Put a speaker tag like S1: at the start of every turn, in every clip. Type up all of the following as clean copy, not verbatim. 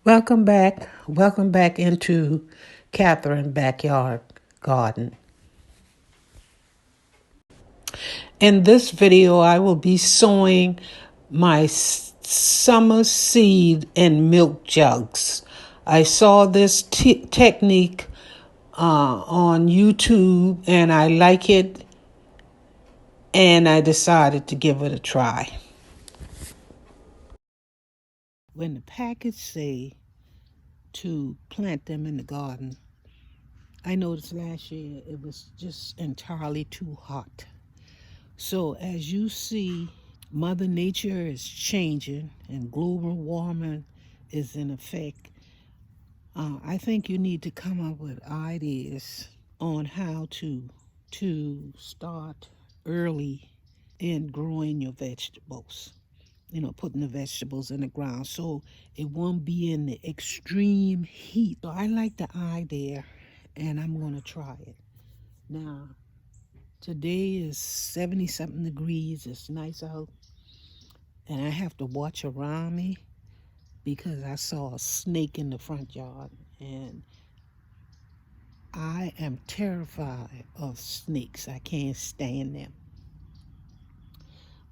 S1: Welcome back. Welcome back into Catherine Backyard Garden. In this video, I will be sowing my summer seed in milk jugs. I saw this technique on YouTube and I like it, and I decided to give it a try. When the package say to plant them in the garden, I noticed last year it was just entirely too hot. So as you see, Mother Nature is changing and global warming is in effect. I think you need to come up with ideas on how to start early in growing your vegetables. Putting the vegetables in the ground so it won't be in the extreme heat. So I like the idea, and I'm going to try it. Now, today is 70-something degrees. It's nice out. And I have to watch around me because I saw a snake in the front yard. And I am terrified of snakes. I can't stand them.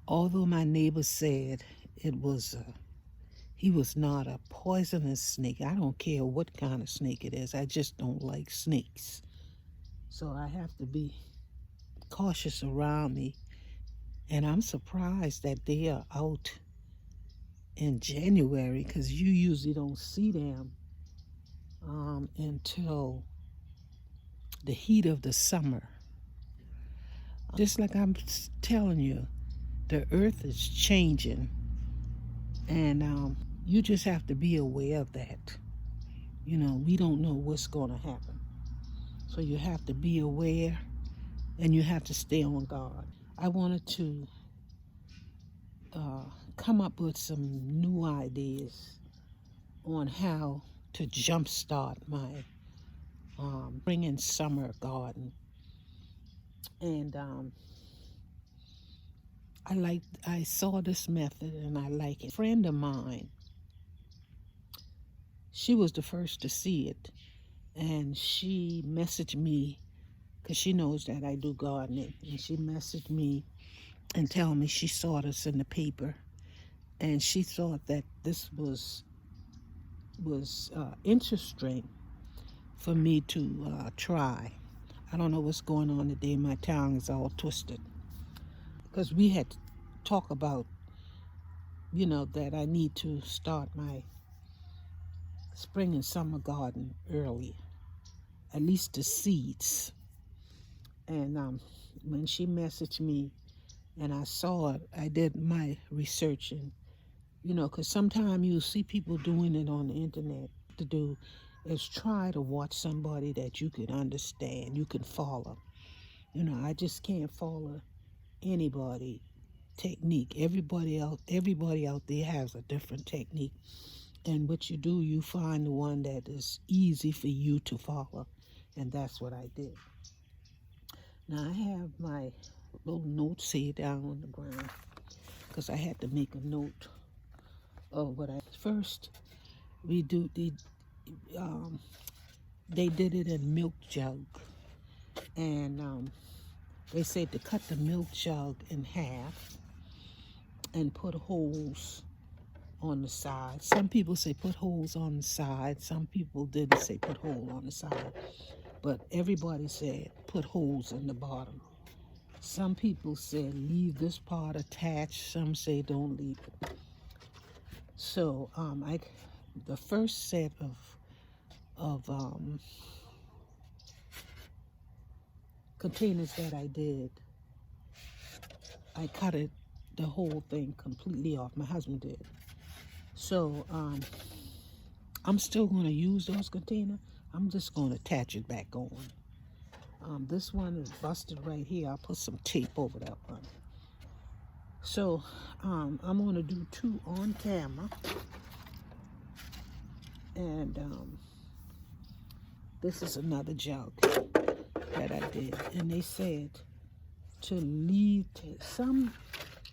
S1: Although my neighbor said he was not a poisonous snake. I don't care what kind of snake it is. I just don't like snakes. So I have to be cautious around me. And I'm surprised that they are out in January, because you usually don't see them until the heat of the summer. Just like I'm telling you, the earth is changing, and you just have to be aware of that. We don't know what's going to happen. So you have to be aware, and you have to stay on guard. I wanted to come up with some new ideas on how to jumpstart my spring and summer garden. And I saw this method and I like it. A friend of mine, she was the first to see it, and she messaged me because she knows that I do gardening, and she messaged me and tell me she saw this in the paper, and she thought that this was interesting for me to try. I don't know what's going on today. My tongue is all twisted because we had to talk about, that I need to start my spring and summer garden early, at least the seeds. And when she messaged me and I saw it, I did my research, and because sometimes you see people doing it on the internet. To do is try to watch somebody that you can understand, you can follow. I just can't follow anybody technique. Everybody out there has a different technique, and what you do, you find the one that is easy for you to follow, and that's what I did. Now I have my little notes here down on the ground because I had to make a note of what I first. We do they did it in milk jug, and they said to cut the milk jug in half and put holes on the side. Some people say put holes on the side. Some people didn't say put hole on the side. But everybody said put holes in the bottom. Some people said leave this part attached. Some say don't leave it. So the first set of containers that I did, I cut the whole thing completely off. My husband did. So I'm still going to use those containers. I'm just going to attach it back on. This one is busted right here. I'll put some tape over that one. So I'm going to do 2 on camera. And this is another jug that I did. And they said to leave some.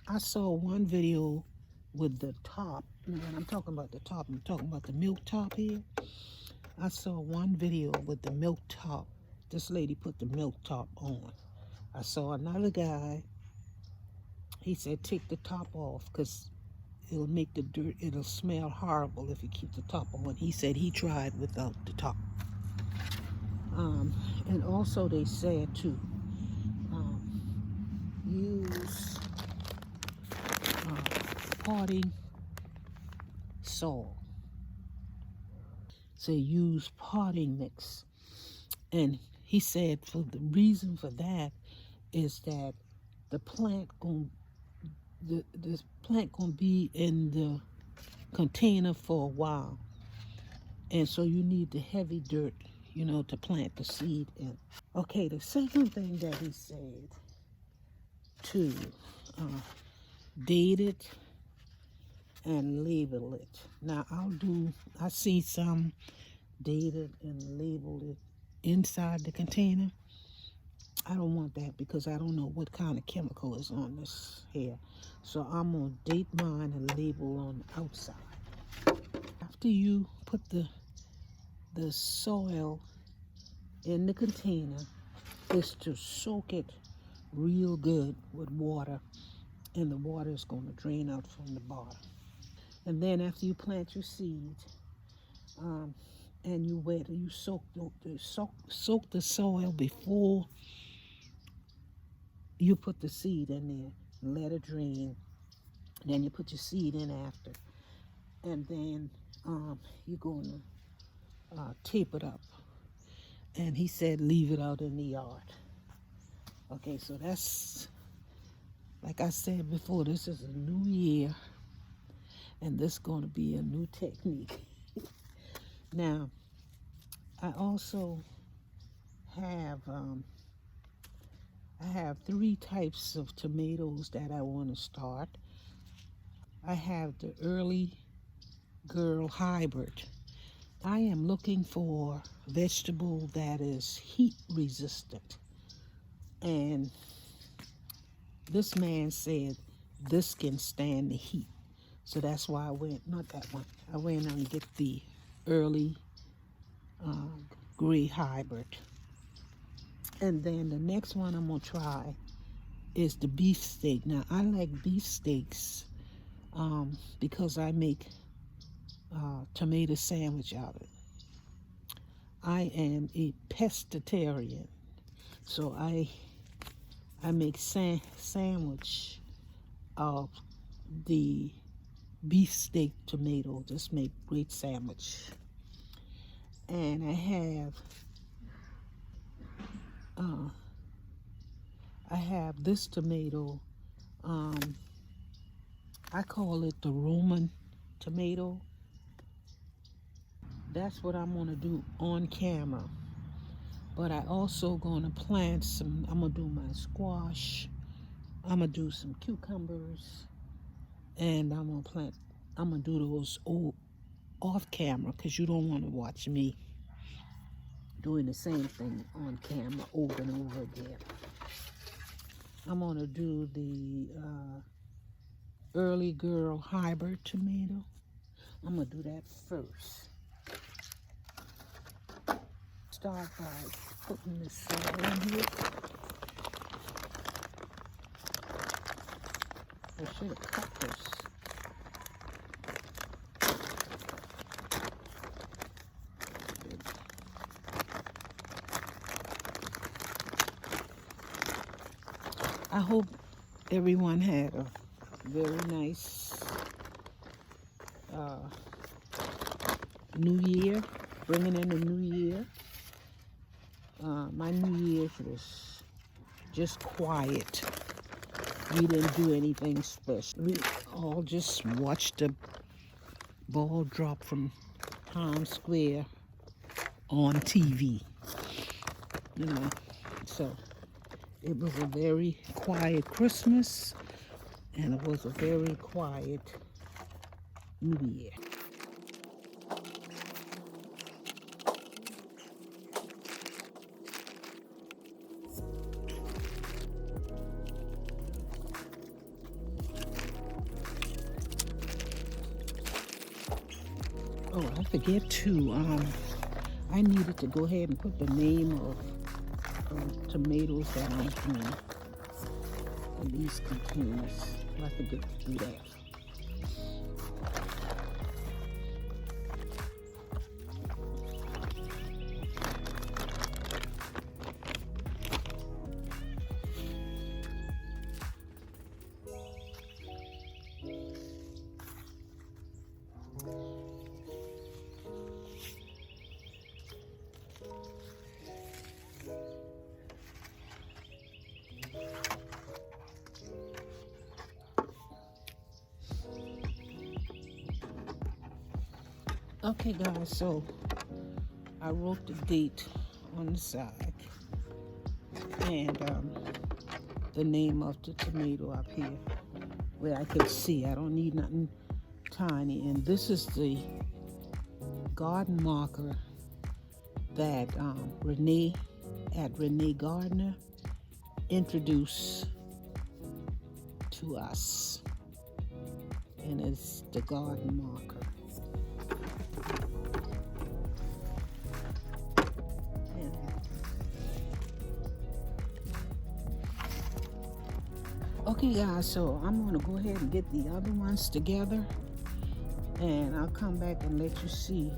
S1: I saw one video with the top. And when I'm talking about the top, I'm talking about the milk top here. I saw one video with the milk top. This lady put the milk top on. I saw another guy. He said, take the top off because it'll make the dirt, it'll smell horrible if you keep the top on. He said he tried without the top. And also they said to use potting soil. Say use potting mix. And he said for the reason for that is that the plant the plant gonna be in the container for a while, and so you need the heavy dirt, you know, to plant the seed in. Okay, the second thing that he said to date it and label it. Now I see some dated and labeled it inside the container. I don't want that because I don't know what kind of chemical is on this here. So I'm gonna date mine and label on the outside. After you put the soil in the container, is to soak it real good with water, and the water is going to drain out from the bottom. And then after you plant your seed, and you soak the soil before you put the seed in there, and let it drain. Then you put your seed in after, and then you're going to tape it up. And he said leave it out in the yard. Okay, so that's, like I said before, this is a new year, and this is going to be a new technique. Now, I also have I have 3 types of tomatoes that I want to start. I have the Early Girl Hybrid. I am looking for a vegetable that is heat resistant. And this man said this can stand the heat. So that's why I went, not that one, I went and get the Early Gray Hybrid. And then the next one I'm going to try is the beefsteak. Now, I like beefsteaks because I make tomato sandwich out of it. I am a pescatarian, so I make sandwich of the beefsteak tomato. Just make great sandwich. And I have this tomato. I call it the Roman tomato. That's what I'm gonna do on camera. But I also gonna plant some, I'm gonna do my squash, I'm gonna do some cucumbers, and I'm gonna do those off camera because you don't want to watch me doing the same thing on camera over and over again. I'm gonna do the Early Girl Hybrid tomato. I'm gonna do that first. Start by putting this soil in here. I should have cut this. I hope everyone had a very nice New Year, bringing in the New Year. My New Year's was just quiet. We didn't do anything special. We all just watched the ball drop from Times Square on TV, you know. So it was a very quiet Christmas, and it was a very quiet New Year. Oh, I forget to, I needed to go ahead and put the name of tomatoes that I'm doing in these containers. I forget to do that. Okay, guys, so I wrote the date on the side and the name of the tomato up here where I can see. I don't need nothing tiny. And this is the garden marker that Renee Gardner introduced to us. And it's the garden marker. Okay, guys, so I'm going to go ahead and get the other ones together, and I'll come back and let you see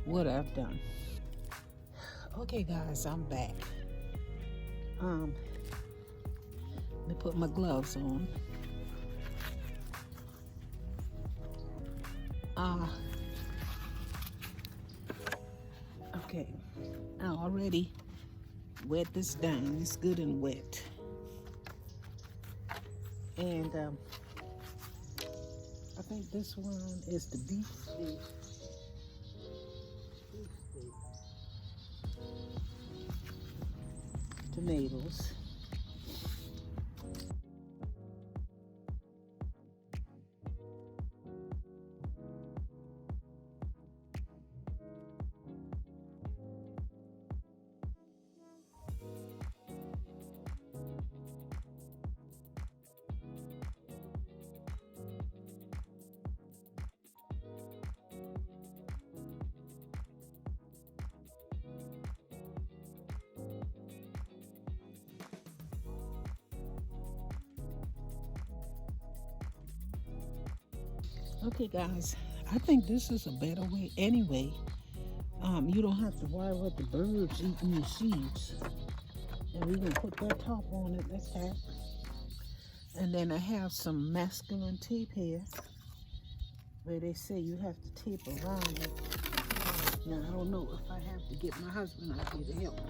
S1: what I've done. Okay, guys, I'm back. Let me put my gloves on. Okay, I already wet this down. It's good and wet. And I think this one is the beef steak. Tomatoes. Okay, guys, I think this is a better way anyway. You don't have to worry about the birds eating your seeds. And we're going to put that top on it like that. And then I have some masculine tape here where they say you have to tape around it. Now, I don't know if I have to get my husband out here to help me.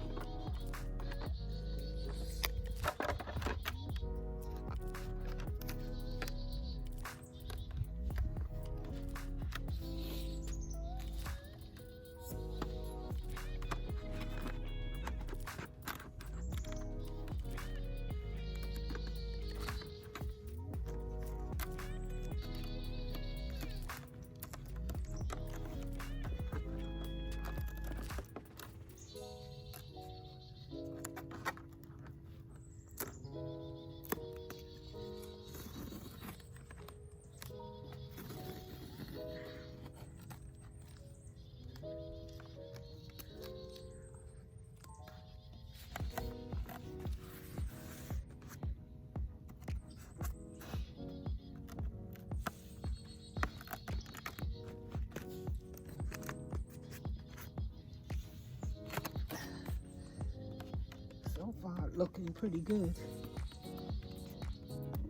S1: So far, looking pretty good.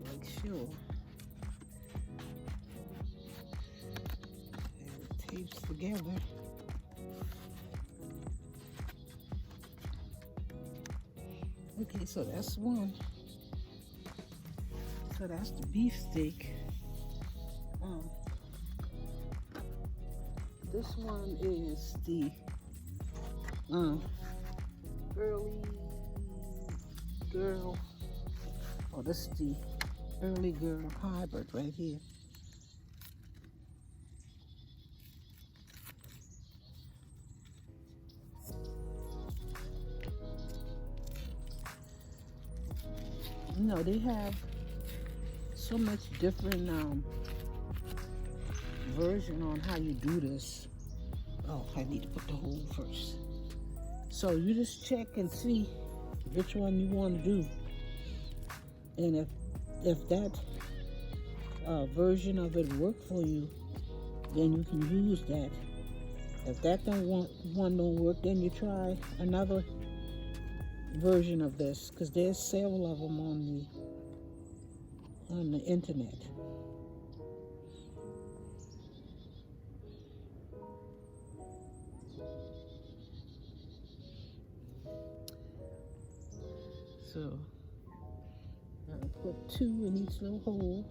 S1: Make sure. And it tapes together. Okay, so that's one. So that's the beef steak. This one is the early girl. Oh, this is the early girl hybrid right here. You know, they have so much different version on how you do this. Oh, I need to put the hole first. So you just check and see which one you want to do. And if that version of it work for you, then you can use that. If that one don't work, then you try another version of this, because there's several of them on the internet. So I'll put 2 in each little hole.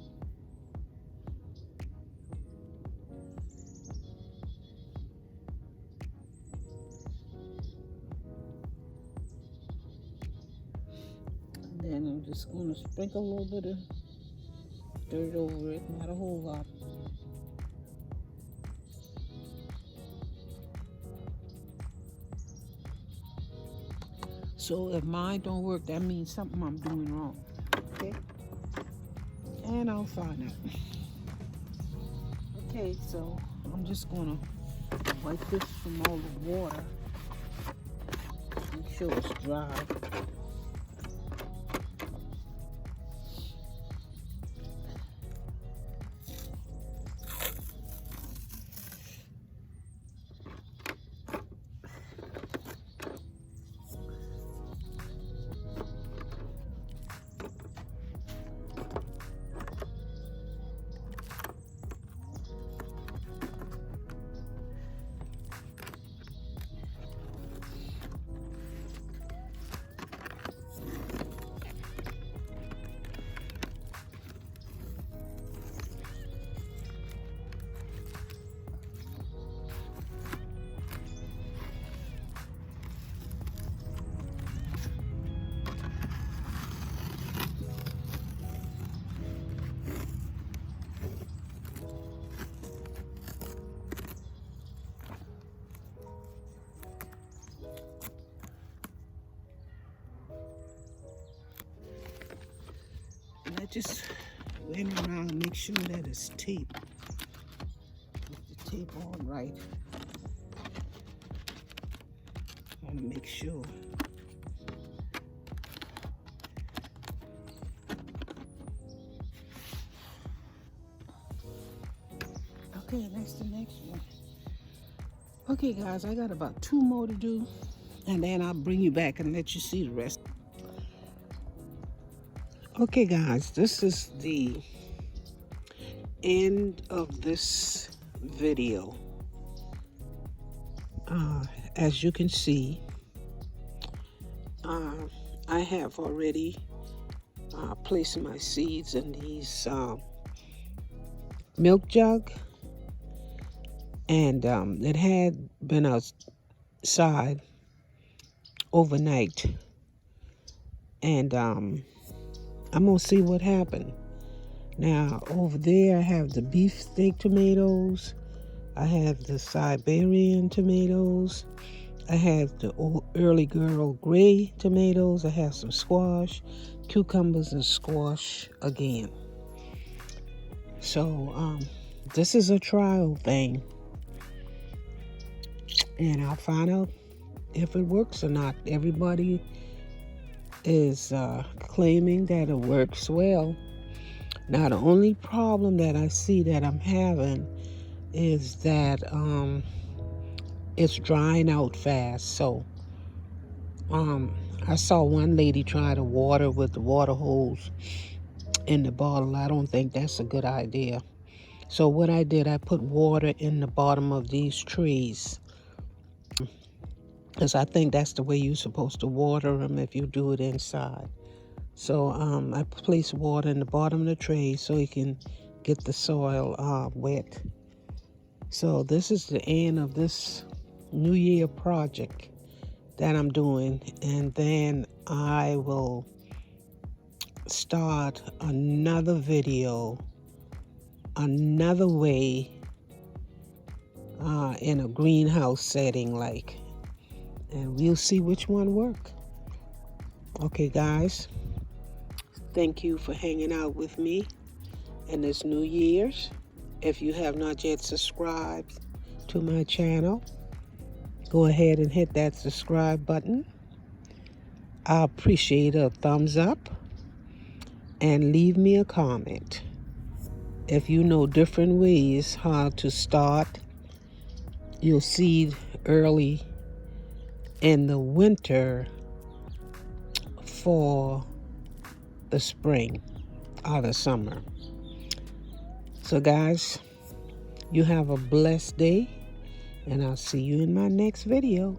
S1: Then I'm just going to sprinkle a little bit of dirt over it, not a whole lot. So if mine don't work, that means something I'm doing wrong. Okay? And I'll find out. Okay, so I'm just going to wipe this from all the water. Make sure it's dry. I just went around and make sure that it's taped. Put the tape on right. I want to make sure. Okay, that's the next one. Okay, guys, I got about 2 more to do, and then I'll bring you back and let you see the rest. Okay, guys, this is the end of this video. As you can see, I have already placed my seeds in these milk jug, and it had been outside overnight, and I'm gonna see what happened. Now over there I have the beefsteak tomatoes, I have the Siberian tomatoes, I have the early girl gray tomatoes, I have some squash, cucumbers, and squash again. So this is a trial thing, and I'll find out if it works or not. Everybody is claiming that it works well. Now the only problem that I see that I'm having is that it's drying out fast. So I saw one lady try to water with the water hose in the bottle. I don't think that's a good idea. So what I did, I put water in the bottom of these trees, because I think that's the way you're supposed to water them if you do it inside. So I place water in the bottom of the tray so you can get the soil wet. So this is the end of this New Year project that I'm doing, and then I will start another video, another way, in a greenhouse setting, like, and we'll see which one work. Okay, guys, thank you for hanging out with me in this New Year's. If you have not yet subscribed to my channel, go ahead and hit that subscribe button. I appreciate a thumbs up and leave me a comment. If you know different ways how to start your seed early in the winter for the spring or the summer. So guys, you have a blessed day, and I'll see you in my next video.